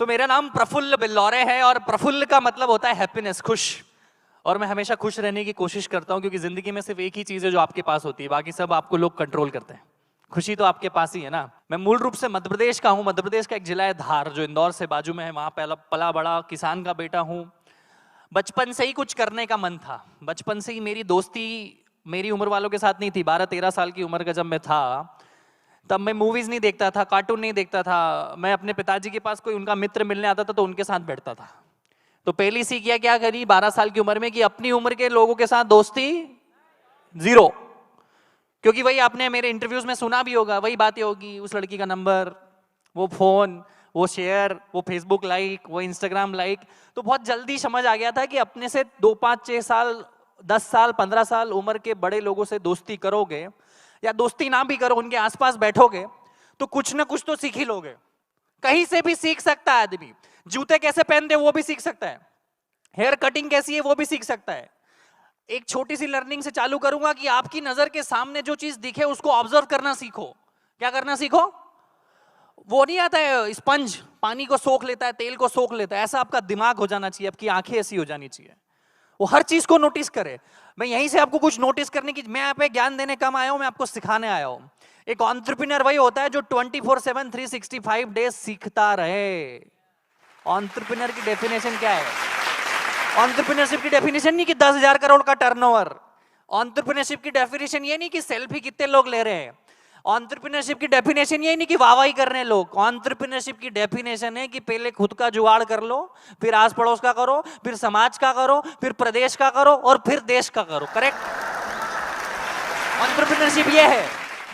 मेरा नाम प्रफुल्ल बिल्लौरे है और प्रफुल्ल का मतलब होता है हैप्पीनेस, खुश। और मैं हमेशा खुश रहने की कोशिश करता हूँ क्योंकि जिंदगी में सिर्फ एक ही चीज है जो आपके पास होती है, बाकी सब आपको लोग कंट्रोल करते हैं। खुशी तो आपके पास ही है ना। मैं मूल रूप से मध्य प्रदेश का हूँ। मध्य प्रदेश का एक जिला है धार, जो इंदौर से बाजू में है। वहां पला बड़ा किसान का बेटा हूँ। बचपन से ही कुछ करने का मन था। बचपन से ही मेरी दोस्ती मेरी उम्र वालों के साथ नहीं थी। 12-13 साल की उम्र का जब मैं था, तब मैं मूवीज नहीं देखता था, कार्टून नहीं देखता था। मैं अपने पिताजी के पास कोई उनका मित्र मिलने आता था तो उनके साथ बैठता था। तो पहली सीख क्या करी 12 साल की उम्र में कि अपनी उम्र के लोगों के साथ दोस्ती जीरो। क्योंकि वही आपने मेरे इंटरव्यूज में सुना भी होगा, वही बातें होगी, उस लड़की का नंबर, वो फोन, वो शेयर, वो फेसबुक लाइक, वो इंस्टाग्राम लाइक। तो बहुत जल्दी समझ आ गया था कि अपने से 2, 5, 6 साल, 10 साल, 15 साल उम्र के बड़े लोगों से दोस्ती करोगे या दोस्ती ना भी करो, उनके आसपास बैठोगे तो कुछ ना कुछ तो सीख ही लोगे। कहीं से भी सीख सकता है आदमी। जूते कैसे पहनते वो भी सीख सकता है, हेयर कटिंग कैसी है वो भी सीख सकता है। एक छोटी सी लर्निंग से चालू करूंगा कि आपकी नजर के सामने जो चीज दिखे उसको ऑब्जर्व करना सीखो। क्या करना सीखो? वो नहीं आता है स्पंज, पानी को सोख लेता है, तेल को सोख लेता है, ऐसा आपका दिमाग हो जाना चाहिए, आपकी आंखें ऐसी हो जानी चाहिए, वो हर चीज को नोटिस करे। मैं यहीं से आपको कुछ नोटिस करने की, मैं यहाँ पे ज्ञान देने कम आया हूं, मैं आपको सिखाने आया हूं। एक एंटरप्रेन्योर वही होता है जो 24/7 365 डेज सीखता रहे। एंटरप्रेन्योर की डेफिनेशन क्या है? एंटरप्रेन्योरशिप की डेफिनेशन नहीं कि 10,000 करोड़ का टर्नओवर। एंटरप्रेन्योरशिप की डेफिनेशन ये नहीं कि सेल्फी कितने लोग ले रहे हैं। एंटरप्रेन्योरशिप की डेफिनेशन ये नहीं कि वाहवाही कर रहे हैं लोग। एंटरप्रेन्योरशिप की डेफिनेशन है कि पहले खुद का जुगाड़ कर लो, फिर आस पड़ोस का करो, फिर समाज का करो, फिर प्रदेश का करो और फिर देश का करो। करेक्ट? एंटरप्रेन्योरशिप ये है।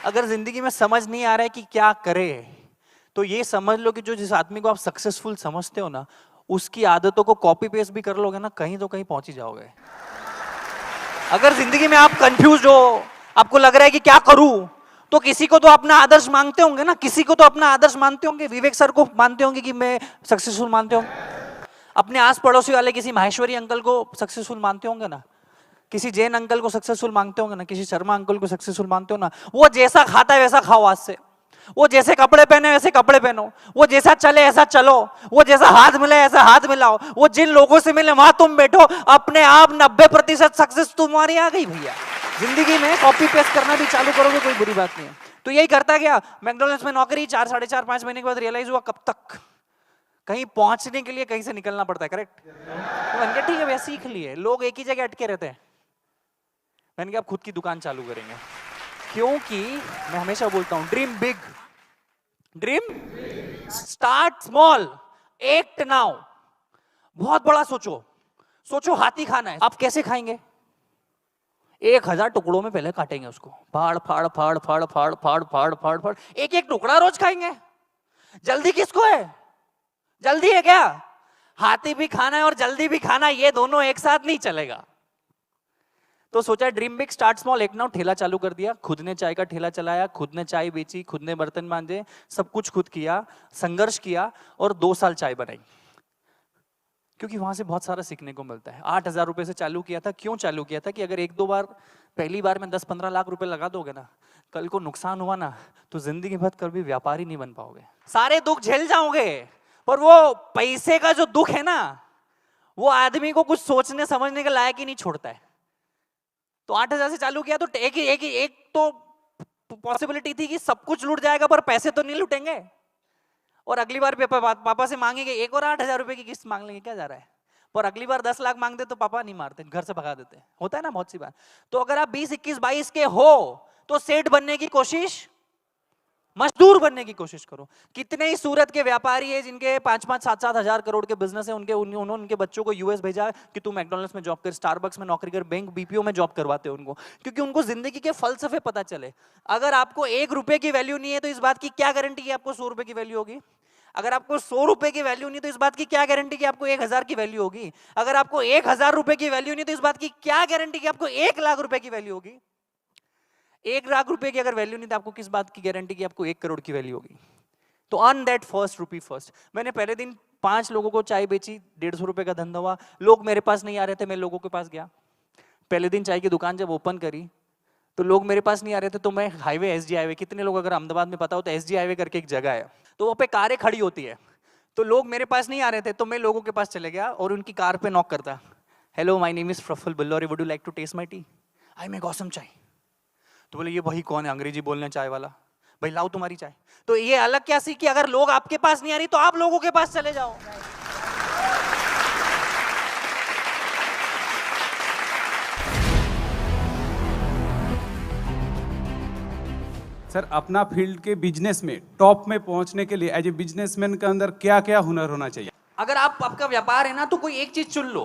अगर जिंदगी में समझ नहीं आ रहा है कि क्या करे, तो ये समझ लो कि जो जिस आदमी को आप सक्सेसफुल समझते हो ना, उसकी आदतों को कॉपी पेस्ट भी कर लोगे ना, कहीं तो कहीं पहुंच ही जाओगे। अगर जिंदगी में आप कंफ्यूज हो, आपको लग रहा है कि क्या करूं, तो किसी को तो अपना आदर्श मांगते होंगे ना, किसी को तो अपना आदर्श मानते होंगे। विवेक सर को मानते होंगे कि मैं सक्सेसफुल मानते होंगे। अपने आस पड़ोसी वाले किसी माहेश्वरी अंकल को सक्सेसफुल मानते होंगे ना, किसी जैन अंकल को सक्सेसफुल मांगते होंगे ना, किसी शर्मा अंकल को सक्सेसफुल मानते हो ना। वो जैसा खाता है वैसा खाओ आज से। वो जैसे कपड़े पहने वैसे कपड़े पहनो, वो जैसा चले ऐसा चलो, वो जैसा हाथ मिले ऐसा हाथ मिलाओ, वो जिन लोगों से मिले वहां तुम बैठो। अपने आप 90% सक्सेस तुम्हारी आ गई भैया। जिंदगी में कॉपी पेस्ट करना भी चालू करोगे कोई बुरी बात नहीं है। तो यही करता गया। मैकडॉनल्ड्स में नौकरी 4, 4.5, 5 महीने के बाद रियलाइज हुआ कब तक कहीं पहुंचने के लिए कहीं से निकलना पड़ता है। करेक्ट? तो मैंने कहा ठीक है भैया, सीख लिए। लोग एक ही जगह अटके रहते हैं। मैंने कहा आप खुद की दुकान चालू करेंगे। क्योंकि मैं हमेशा बोलता हूं dream big, dream start small, act now. बहुत बड़ा सोचो। सोचो हाथी खाना है, आप कैसे खाएंगे? 1000 टुकड़ों में पहले काटेंगे उसको, फाड़ फाड़ फाड़ फाड़ फाड़ फाड़ फाड़ फाड़ फाड़, एक एक टुकड़ा रोज खाएंगे। जल्दी किसको है? जल्दी है क्या? हाथी भी खाना है और जल्दी भी खाना, ये दोनों एक साथ नहीं चलेगा। तो सोचा ड्रीम बिग स्टार्ट स्मॉल, एक नाउ ठेला चालू कर दिया। खुद ने चाय का ठेला चलाया, खुद ने चाय बेची, खुद ने बर्तन मांजे, सब कुछ खुद किया, संघर्ष किया और 2 साल चाय बनाई। क्योंकि वहां से बहुत सारा सीखने को मिलता है। 8,000 रुपए से चालू किया था। क्यों चालू किया था? कि अगर 1-2 बार, पहली बार में 10-15 लाख रुपए लगा दोगे ना, कल को नुकसान हुआ ना, तो जिंदगी भर कभी व्यापारी नहीं बन पाओगे। सारे दुख झेल जाओगे, पर वो पैसे का जो दुख है ना, वो आदमी को कुछ सोचने समझने के लायक ही नहीं छोड़ता है। तो 8,000 से चालू किया तो एक तो पॉसिबिलिटी थी कि सब कुछ लूट जाएगा पर पैसे तो नहीं लूटेंगे। और अगली बार पापा से मांगेंगे एक और 8,000 रुपए की किस्त मांग लेंगे, क्या जा रहा है। पर अगली बार 10 लाख मांगते तो पापा नहीं मारते, घर से भगा देते। होता है ना बहुत सी बार। तो अगर आप 20, 21, 22 के हो तो सेठ बनने की कोशिश, मजदूर बनने की कोशिश करो। कितने ही सूरत के व्यापारी है जिनके 5-5, 7-7 हजार करोड़ के बिजनेस है, उन्होंने उनके बच्चों को यूएस भेजा कि तू मैकडॉनल्ड्स में जॉब कर, स्टारबक्स में नौकरी कर, बैंक बीपीओ में जॉब करवाते हैं उनको, क्योंकि उनको जिंदगी के फलसफे पता चले। अगर आपको 1 रुपए की वैल्यू नहीं है तो इस बात की क्या गारंटी है आपको 100 रुपए की वैल्यू होगी? अगर आपको 100 रुपए की वैल्यू नहीं तो इस बात की क्या गारंटी कि आपको 1,000 की वैल्यू होगी? अगर आपको 1,000 रुपए की वैल्यू नहीं तो इस बात की क्या गारंटी कि आपको 1 लाख रुपए की वैल्यू होगी? 1 लाख रुपए की अगर वैल्यू नहीं तो आपको किस बात की गारंटी कि आपको 1 करोड़ की वैल्यू होगी? तो earn that first rupee first. मैंने पहले दिन 5 लोगों को चाय बेची, 150 रुपए का धंधा हुआ। लोग मेरे पास नहीं आ रहे थे, मैं लोगों के पास गया। पहले दिन चाय की दुकान जब ओपन करी तो लोग मेरे पास नहीं आ रहे थे, तो मैं हाईवे, एसजी हाईवे, कितने लोग अगर अहमदाबाद में पता हो तो एसजी हाईवे करके एक जगह है, तो वहाँ पे कारें खड़ी होती है। तो लोग मेरे पास नहीं आ रहे थे, तो मैं लोगों के पास चले गया और उनकी कार पे नॉक करता, hello my name is Praful Ballauri, would you like to taste my tea, I make awesome chai. तो बोले ये वही कौन है अंग्रेजी बोलने चाय वाला, भाई लाओ तुम्हारी चाय। तो ये अलग क्या सीखी, अगर लोग आपके पास नहीं आ रही तो आप लोगों के पास चले जाओ। सर, अपना फील्ड के बिजनेस में टॉप में पहुंचने के लिए एज ए बिजनेसमैन के अंदर क्या क्या हुनर होना चाहिए? अगर आपका व्यापार है ना, तो कोई एक चीज चुन लो।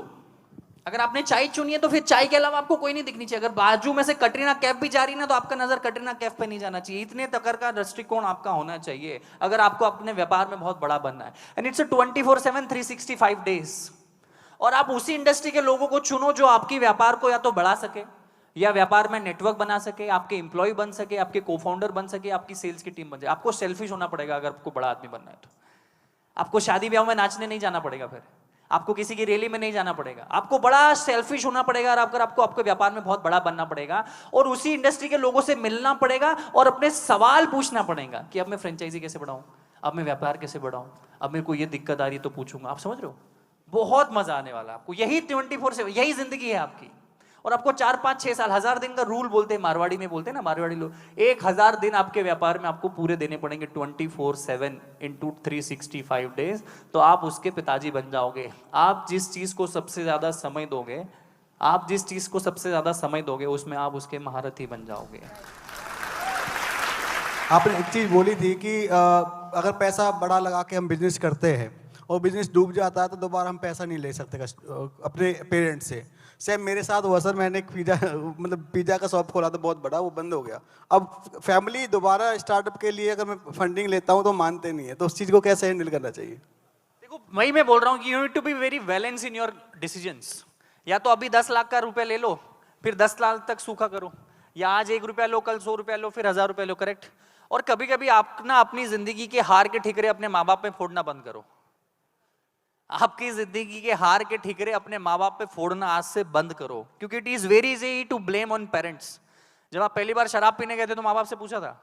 अगर आपने चाय चुनी है तो फिर चाय के अलावा आपको कोई नहीं दिखनी चाहिए। अगर बाजू में से कटरीना कैफ भी जा रही है ना, तो आपका नजर कटरीना कैफ पे नहीं जाना चाहिए। इतने तक का दृष्टिकोण आपका होना चाहिए अगर आपको अपने व्यापार में बहुत बड़ा बनना है। And it's 24/7 365 days. और आप उसी इंडस्ट्री के लोगों को चुनो जो आपकी व्यापार को या तो बढ़ा सके, या व्यापार में नेटवर्क बना सके, आपके एम्प्लॉय बन सके, आपके को फाउंडर बन सके, आपकी सेल्स की टीम बन जाए। आपको सेल्फिश होना पड़ेगा अगर आपको बड़ा आदमी बनना है तो। आपको शादी ब्याह में नाचने नहीं जाना पड़ेगा, फिर आपको किसी की रैली में नहीं जाना पड़ेगा। आपको बड़ा सेल्फिश होना पड़ेगा और आपको आपके व्यापार में बहुत बड़ा बनना पड़ेगा और उसी इंडस्ट्री के लोगों से मिलना पड़ेगा और अपने सवाल पूछना पड़ेगा कि अब मैं फ्रेंचाइजी कैसे बढ़ाऊं, अब मैं व्यापार कैसे बढ़ाऊं, अब मेरे को ये दिक्कत आ रही है तो पूछूंगा। आप समझ रहे हो? बहुत मजा आने वाला है आपको। यही 24/7 यही जिंदगी है आपकी। और आपको 4 5 6 साल 1000 दिन का रूल बोलते हैं, मारवाड़ी में बोलते हैं ना, मारवाड़ी लोग 1000 दिन आपके व्यापार में आपको पूरे देने पड़ेंगे 24/7 इंटू 365 डेज। तो आप उसके पिताजी बन जाओगे। आप जिस चीज को सबसे ज्यादा समय दोगे, आप जिस चीज को सबसे ज्यादा समय दोगे उसमें आप उसके महारथी बन जाओगे। आपने एक चीज बोली थी कि अगर पैसा बड़ा लगा के हम बिजनेस करते हैं और बिजनेस डूब जाता है तो दोबारा हम पैसा नहीं ले सकते अपने पेरेंट्स से। सेम मेरे साथ हुआ सर, मैंने एक पिज़्ज़ा का शॉप खोला था बहुत बड़ा, वो बंद हो गया। अब फैमिली दोबारा स्टार्टअप के लिए अगर मैं फंडिंग लेता हूँ तो मानते नहीं है, तो उस चीज़ को कैसे हैंडल करना चाहिए? देखो, वही मैं बोल रहा हूँ कि you need to be very balance in your decisions. या तो अभी 10 लाख का रुपया ले लो, फिर 10 लाख तक सूखा करो, या आज 1 रुपया लो, कल 100 रुपया लो, फिर 1000 रुपया लो। करेक्ट। और कभी कभी आप ना अपनी जिंदगी के हार के ठिकरे अपने माँ बाप पे फोड़ना बंद करो। आपकी जिंदगी के हार के ठिकरे अपने माँ बाप पे फोड़ना आज से बंद करो, क्योंकि it is very easy to blame on parents. जब आप पहली बार शराब पीने गए थे तो माँ बाप से पूछा था?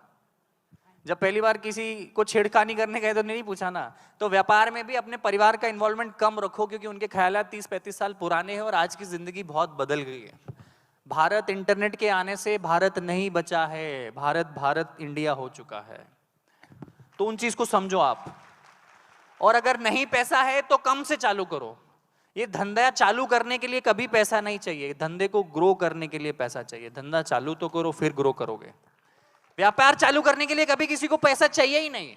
जब पहली बार किसी को छेड़खानी करने गए तो नहीं पूछा ना? तो व्यापार में भी अपने परिवार का इन्वॉल्वमेंट कम रखो, क्योंकि उनके ख्यालात 30-35 साल पुराने हैं और आज की जिंदगी बहुत बदल गई है। भारत इंटरनेट के आने से भारत नहीं बचा है, भारत इंडिया हो चुका है। तो उन चीज को समझो आप। और अगर नहीं पैसा है तो कम से चालू करो। ये धंधा चालू करने के लिए कभी पैसा नहीं चाहिए, धंधे को ग्रो करने के लिए पैसा चाहिए। धंधा चालू तो करो, फिर ग्रो करोगे। व्यापार चालू करने के लिए कभी किसी को पैसा चाहिए ही नहीं।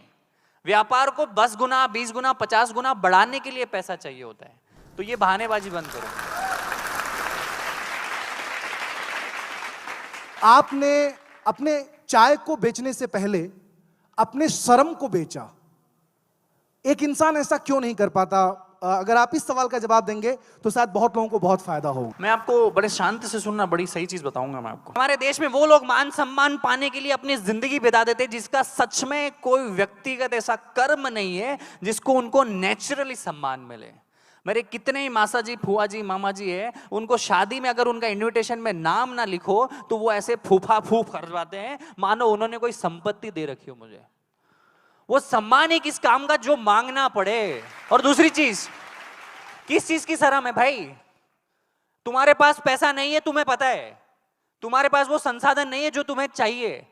व्यापार को 10 गुना 20 गुना 50 गुना बढ़ाने के लिए पैसा चाहिए होता है। तो ये बहानेबाजी बंद करो। आपने अपने चाय को बेचने से पहले अपने शर्म को बेचा। एक इंसान ऐसा क्यों नहीं कर पाता? अगर आप इस सवाल का जवाब देंगे तो शायद बहुत लोगों को बहुत फायदा हो। मैं आपको बड़े शांत से सुनना, बड़ी सही चीज बताऊंगा मैं आपको। हमारे देश में वो लोग मान सम्मान पाने के लिए अपनी जिंदगी बिता देते हैं, जिसका सच में कोई व्यक्तिगत ऐसा कर्म नहीं है जिसको उनको नेचुरली सम्मान मिले। मेरे कितने ही मासा जी, फुआ जी, मामा जी है, उनको शादी में अगर उनका इन्विटेशन में नाम ना लिखो तो वो ऐसे फूफा फूफ करवाते हैं मानो उन्होंने कोई संपत्ति दे रखी हो मुझे। वो सम्मान ही किस काम का जो मांगना पड़े। और दूसरी चीज, किस चीज की शर्म है भाई? तुम्हारे पास पैसा नहीं है, तुम्हें पता है। तुम्हारे पास वो संसाधन नहीं है जो तुम्हें चाहिए।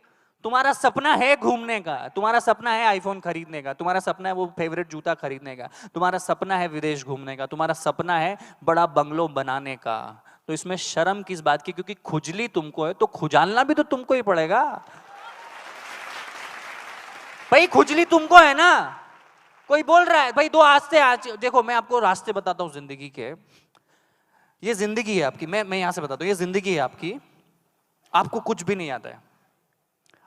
तुम्हारा सपना है घूमने का, तुम्हारा सपना है आईफोन खरीदने का, तुम्हारा सपना है वो फेवरेट जूता खरीदने का, तुम्हारा सपना है विदेश घूमने का, तुम्हारा सपना है बड़ा बंगलो बनाने का। तो इसमें शर्म किस बात की? क्योंकि खुजली तुमको है तो खुजालना भी तो तुमको ही पड़ेगा भाई। खुजली तुमको है ना। कोई बोल रहा है भाई दो आज देखो, मैं आपको रास्ते बताता हूं जिंदगी के। ये जिंदगी है आपकी, मैं यहां से बताता हूं, ये जिंदगी है आपकी। आपको कुछ भी नहीं आता है।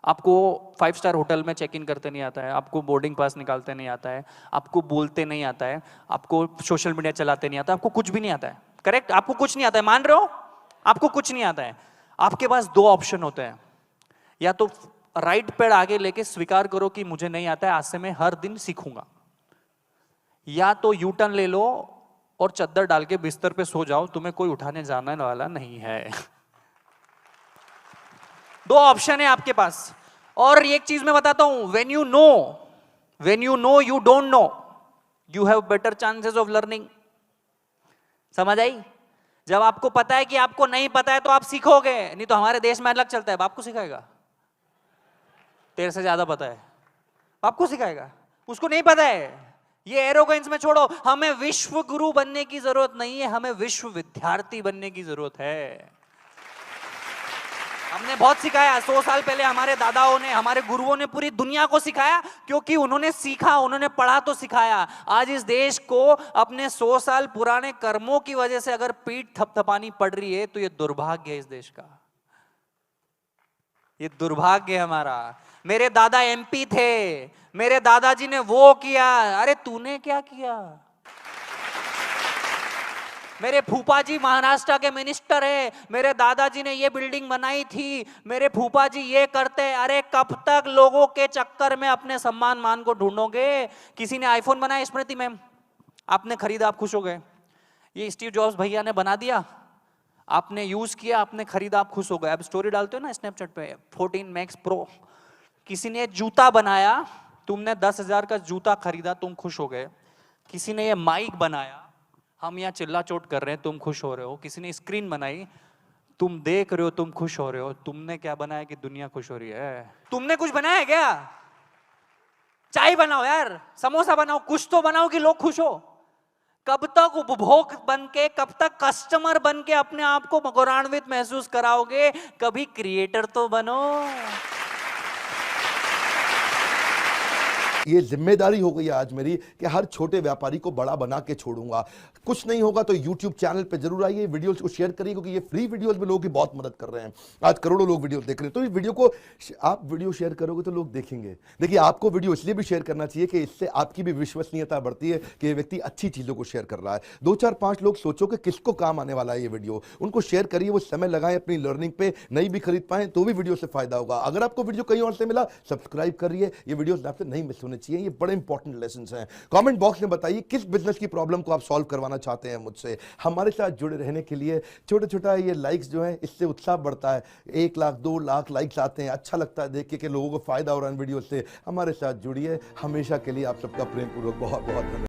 आपको 5 स्टार होटल में चेक इन करते नहीं आता है, आपको बोर्डिंग पास निकालते नहीं आता है, आपको बोलते नहीं आता है, आपको सोशल मीडिया चलाते नहीं आता, आपको कुछ भी नहीं आता है। करेक्ट? आपको कुछ नहीं आता है, मान रहे हो? आपको कुछ नहीं आता है। आपके पास 2 ऑप्शन होते हैं, या तो राइट पैर आगे लेके स्वीकार करो कि मुझे नहीं आता है, आज से मैं हर दिन सीखूंगा, या तो यू टर्न ले लो और चद्दर डाल के बिस्तर पे सो जाओ, तुम्हें कोई उठाने जाने वाला नहीं है। 2 ऑप्शन है आपके पास। और एक चीज मैं बताता हूं, when you know you don't know, you have better chances of learning. समझ आई? जब आपको पता है कि आपको नहीं पता है तो आप सीखोगे, नहीं तो हमारे देश में अलग चलता है, बाप को सिखाएगा, तेरे से ज्यादा पता है, बाप को सिखाएगा, उसको नहीं पता है। ये एरोगेंस में छोड़ो, हमें विश्व गुरु बनने की जरूरत नहीं है, हमें विश्व विद्यार्थी बनने की जरूरत है। हमने बहुत सिखाया, 100 साल पहले हमारे दादाओं ने, हमारे गुरुओं ने पूरी दुनिया को सिखाया, क्योंकि उन्होंने सीखा, उन्होंने पढ़ा तो सिखाया। आज इस देश को अपने 100 साल पुराने कर्मों की वजह से अगर पीठ थपथपानी पड़ रही है तो ये दुर्भाग्य है इस देश का, ये दुर्भाग्य है हमारा। मेरे दादा एमपी थे, मेरे दादाजी ने वो किया, अरे तूने क्या किया? मेरे फूफा जी महाराष्ट्र के मिनिस्टर है, मेरे दादाजी ने ये बिल्डिंग बनाई थी, मेरे फूफा जी ये करते। अरे कब तक लोगों के चक्कर में अपने सम्मान मान को ढूंढोगे? किसी ने आईफोन बनाया, स्मृति मैम आपने खरीदा, आप खुश हो गए। ये स्टीव जॉब्स भैया ने बना दिया, आपने यूज किया, आपने खरीदा, आप खुश हो गए। अब स्टोरी डालते हो ना स्नैपचैट पे, 14 मैक्स प्रो। किसी ने जूता बनाया, तुमने 10,000 का जूता खरीदा, तुम खुश हो गए। किसी ने ये माइक बनाया, हम यहाँ चिल्ला चोट कर रहे हैं, तुम खुश हो रहे हो। किसी ने स्क्रीन बनाई, तुम देख रहे हो, तुम खुश हो रहे हो। तुमने क्या बनाया कि दुनिया खुश हो रही है? तुमने कुछ बनाया क्या? चाय बनाओ यार, समोसा बनाओ, कुछ तो बनाओ कि लोग खुश हो। कब तक उपभोग बन के, कब तक कस्टमर बन के अपने आप को गौरवान्वित महसूस कराओगे? कभी क्रिएटर तो बनो। ये जिम्मेदारी हो गई है आज मेरी कि हर छोटे व्यापारी को बड़ा बना के छोड़ूंगा। कुछ नहीं होगा तो YouTube चैनल पे जरूर आइए, वीडियोस को शेयर करिए, क्योंकि ये फ्री वीडियोस में लोगों की बहुत मदद कर रहे हैं। आज करोड़ों लोग वीडियो देख रहे हैं, तो इस वीडियो को आप वीडियो शेयर करोगे तो लोग देखेंगे। देखिए, आपको वीडियो इसलिए भी शेयर करना चाहिए कि इससे आपकी भी विश्वसनीयता बढ़ती है कि ये व्यक्ति अच्छी चीजों को शेयर कर रहा है। 2 4 5 लोग सोचो कि किसको काम आने वाला है ये वीडियो, उनको शेयर करिए, वो समय लगाएं अपनी लर्निंग पे, नहीं भी खरीद पाए तो भी वीडियो से फायदा होगा। अगर आपको वीडियो कहीं और से मिला, सब्सक्राइब करिए, ये वीडियोस आपसे नहीं मिस होने चाहिए, ये बड़े इंपॉर्टेंट लेसन्स हैं। कमेंट बॉक्स में बताइए किस बिजनेस की प्रॉब्लम को आप सॉल्व करवाना चाहते हैं मुझसे। हमारे साथ जुड़े रहने के लिए छोटा छोटा ये लाइक्स जो है, इससे उत्साह बढ़ता है। 1 लाख 2 लाख लाइक्स आते हैं, अच्छा लगता है देख के कि लोगों को फायदा हो रहा है वीडियो से। हमारे साथ जुड़िए, हमेशा के लिए आप सबका प्रेम पूर्वक बहुत बहुत धन्यवाद।